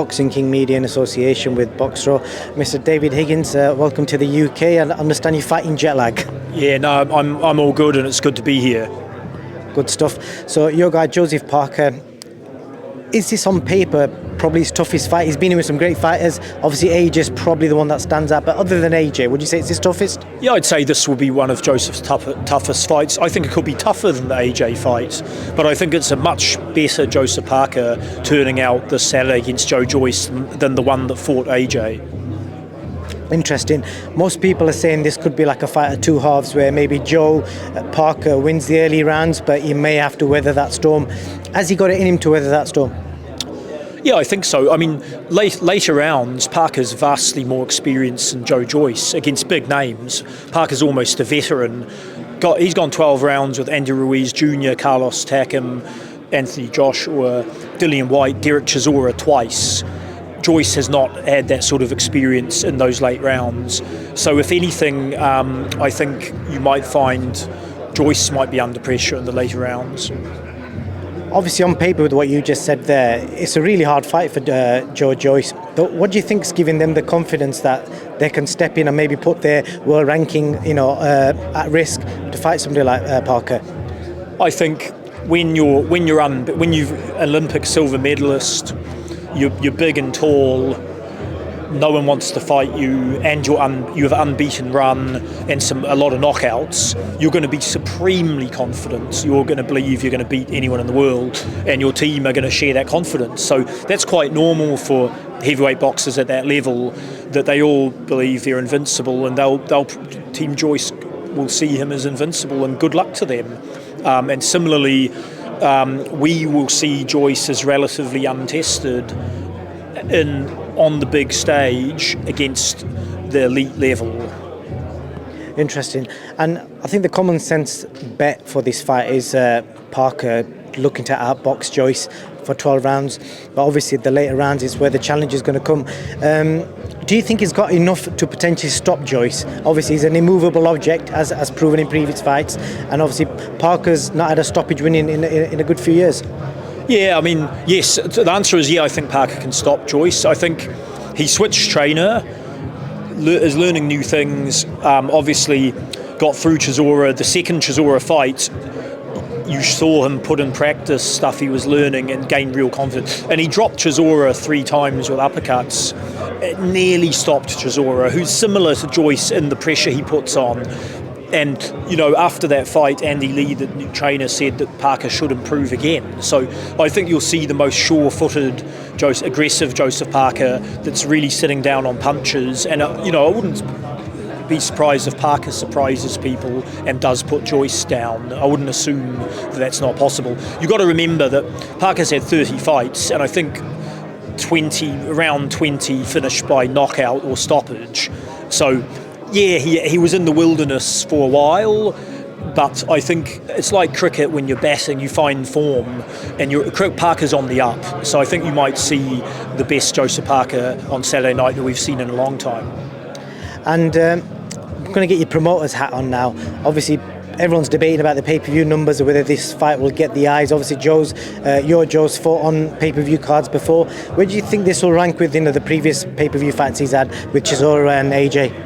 Boxing King Media in association with Boxro. Mr. David Higgins, welcome to the UK. I understand you're fighting jet lag. Yeah, no, I'm all good, and it's good to be here. Good stuff. So your guy Joseph Parker, is this on paper probably his toughest fight? He's been in with some great fighters. Obviously AJ is probably the one that stands out, but other than AJ, would you say it's his toughest? Yeah, I'd say this will be one of Joseph's toughest fights. I think it could be tougher than the AJ fight, but I think it's a much better Joseph Parker turning out this Saturday against Joyce than the one that fought AJ. Interesting. Most people are saying this could be like a fight of two halves, where maybe Parker wins the early rounds, but he may have to weather that storm. Has he got it in him to weather that storm? Yeah, I think so. I mean, later rounds, Parker's vastly more experienced than Joyce against big names. Parker's almost a veteran. He's gone 12 rounds with Andy Ruiz Jr., Carlos Takam, Anthony Joshua, Dillian White, Derek Chisora twice. Joyce has not had that sort of experience in those late rounds. So if anything, I think you might find Joyce might be under pressure in the later rounds. Obviously, on paper, with what you just said there, it's a really hard fight for Joyce. But what do you think is giving them the confidence that they can step in and maybe put their world ranking, at risk to fight somebody like Parker? I think when you're Olympic silver medalist, you're big and tall. No one wants to fight you, and you have an unbeaten run and a lot of knockouts. You're going to be supremely confident. You're going to believe you're going to beat anyone in the world, and your team are going to share that confidence. So that's quite normal for heavyweight boxers at that level, that they all believe they're invincible, and Team Joyce will see him as invincible, and good luck to them. And similarly, we will see Joyce as relatively untested on the big stage against the elite level. Interesting. And I think the common sense bet for this fight is Parker looking to outbox Joyce for 12 rounds, but obviously the later rounds is where the challenge is going to come. Do you think he's got enough to potentially stop Joyce? Obviously he's an immovable object, as proven in previous fights, and obviously Parker's not had a stoppage win in a good few years. Yeah, I mean, yes, the answer is yeah, I think Parker can stop Joyce. I think he switched trainer, is learning new things, obviously got through Chisora. The second Chisora fight, you saw him put in practice stuff he was learning and gain real confidence. And he dropped Chisora 3 times with uppercuts. It nearly stopped Chisora, who's similar to Joyce in the pressure he puts on. And, after that fight, Andy Lee, the new trainer, said that Parker should improve again. So I think you'll see the most sure-footed, aggressive Joseph Parker that's really sitting down on punches. And, I wouldn't be surprised if Parker surprises people and does put Joyce down. I wouldn't assume that that's not possible. You've got to remember that Parker's had 30 fights, and I think around 20 finished by knockout or stoppage. So yeah, he was in the wilderness for a while, but I think it's like cricket. When you're batting, you find form, and Parker's on the up. So I think you might see the best Joseph Parker on Saturday night that we've seen in a long time. And I'm going to get your promoter's hat on now. Obviously, everyone's debating about the pay-per-view numbers or whether this fight will get the eyes. Obviously, Joe's fought on pay-per-view cards before. Where do you think this will rank with the previous pay-per-view fights he's had with Chisora and AJ?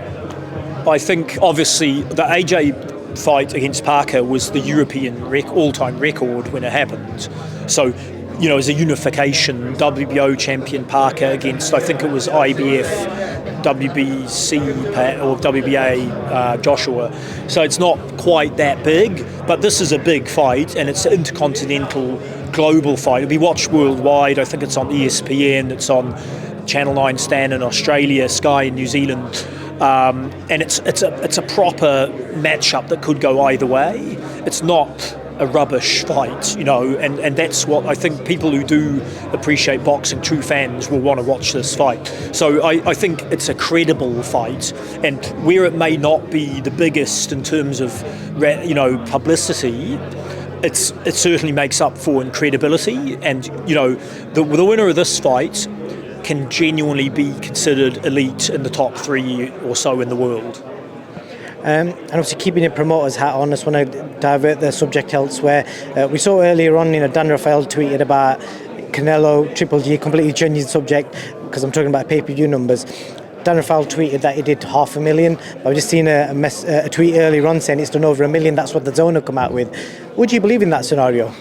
I think, obviously, the AJ fight against Parker was the European all-time record when it happened. So, as a unification, WBO champion Parker against, I think it was IBF, WBC or WBA Joshua. So it's not quite that big, but this is a big fight, and it's an intercontinental global fight. It'll be watched worldwide. I think it's on ESPN, it's on Channel 9 Stan in Australia, Sky in New Zealand. And it's a proper matchup that could go either way. It's not a rubbish fight, and that's what I think people who do appreciate boxing, true fans, will want to watch this fight. So I think it's a credible fight, and where it may not be the biggest in terms of publicity, it certainly makes up for in credibility. And the winner of this fight can genuinely be considered elite in the top 3 or so in the world. And obviously, keeping your promoter's hat on, I just want to divert the subject elsewhere. We saw earlier on, Dan Raphael tweeted about Canelo, Triple G, completely changing the subject because I'm talking about pay-per-view numbers. Darren Fowler tweeted that he did 500,000. I've just seen a tweet earlier on saying it's done over 1 million. That's what the Zone have come out with. Would you believe in that scenario?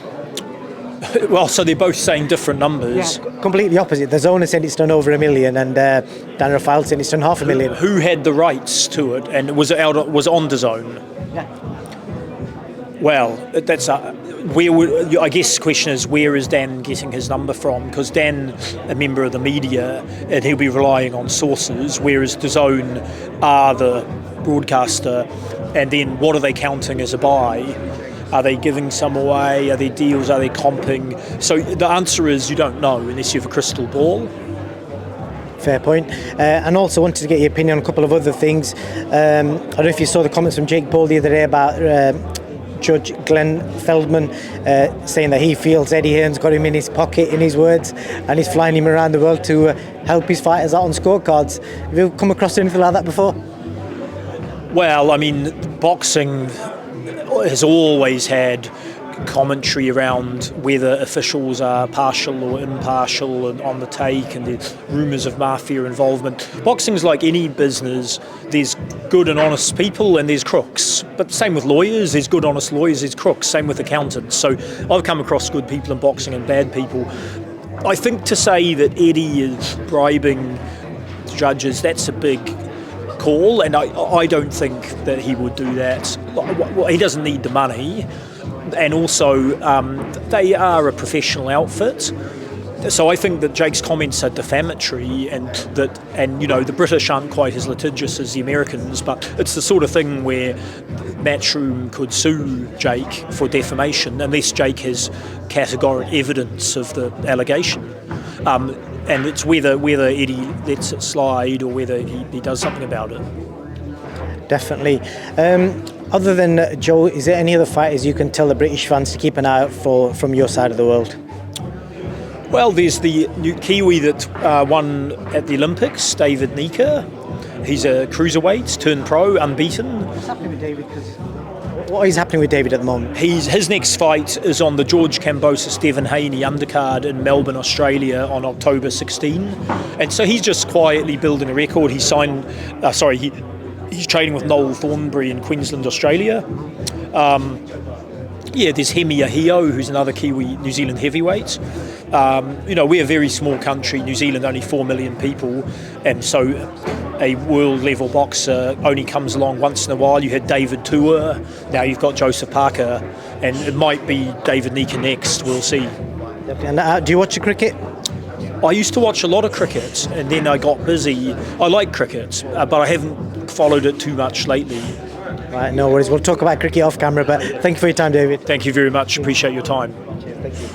Well, so they're both saying different numbers. Yeah, completely opposite. The Zone has said it's done over 1 million, and Darren Fowler said it's done 500,000. Who had the rights to it, and was it on the Zone? Yeah. Well, that's I guess the question is, where is Dan getting his number from? Because Dan, a member of the media, and he'll be relying on sources, whereas the Zone are the broadcaster, and then what are they counting as a buy? Are they giving some away? Are there deals? Are they comping? So the answer is you don't know unless you have a crystal ball. Fair point. And also wanted to get your opinion on a couple of other things. I don't know if you saw the comments from Jake Paul the other day about Judge Glenn Feldman saying that he feels Eddie Hearn's got him in his pocket, in his words, and he's flying him around the world to help his fighters out on scorecards. Have you come across anything like that before? Well, I mean, boxing has always had commentary around whether officials are partial or impartial and on the take, and the rumours of mafia involvement. Boxing's like any business. There's good and honest people and there's crooks. But same with lawyers, there's good honest lawyers, there's crooks. Same with accountants. So I've come across good people in boxing and bad people. I think to say that Eddie is bribing judges, that's a big call, and I don't think that he would do that. Well, he doesn't need the money. And also, they are a professional outfit, so I think that Jake's comments are defamatory, and you know, the British aren't quite as litigious as the Americans, but it's the sort of thing where Matchroom could sue Jake for defamation unless Jake has categorical evidence of the allegation, and it's whether Eddie lets it slide or whether he does something about it. Definitely. Other than Joe, is there any other fighters you can tell the British fans to keep an eye out for from your side of the world? Well, there's the new Kiwi that won at the Olympics, David Nika. He's a cruiserweight, turned pro, unbeaten. What's happening with David? What is happening with David at the moment? His next fight is on the George Kambosos Devon Haney undercard in Melbourne, Australia on October 16. And so he's just quietly building a record. He signed, he's training with Noel Thornberry in Queensland, Australia. There's Hemi Ahio, who's another Kiwi New Zealand heavyweight. We're a very small country, New Zealand, only 4 million people, and so a world level boxer only comes along once in a while. You had David Tua, now you've got Joseph Parker, and it might be David Nika next, we'll see. And do you watch the cricket? I used to watch a lot of cricket, and then I got busy. I like cricket, but I haven't followed it too much lately. Right, no worries. We'll talk about cricket off camera, but thank you for your time, David. Thank you very much. Appreciate your time. Cheers, thank you.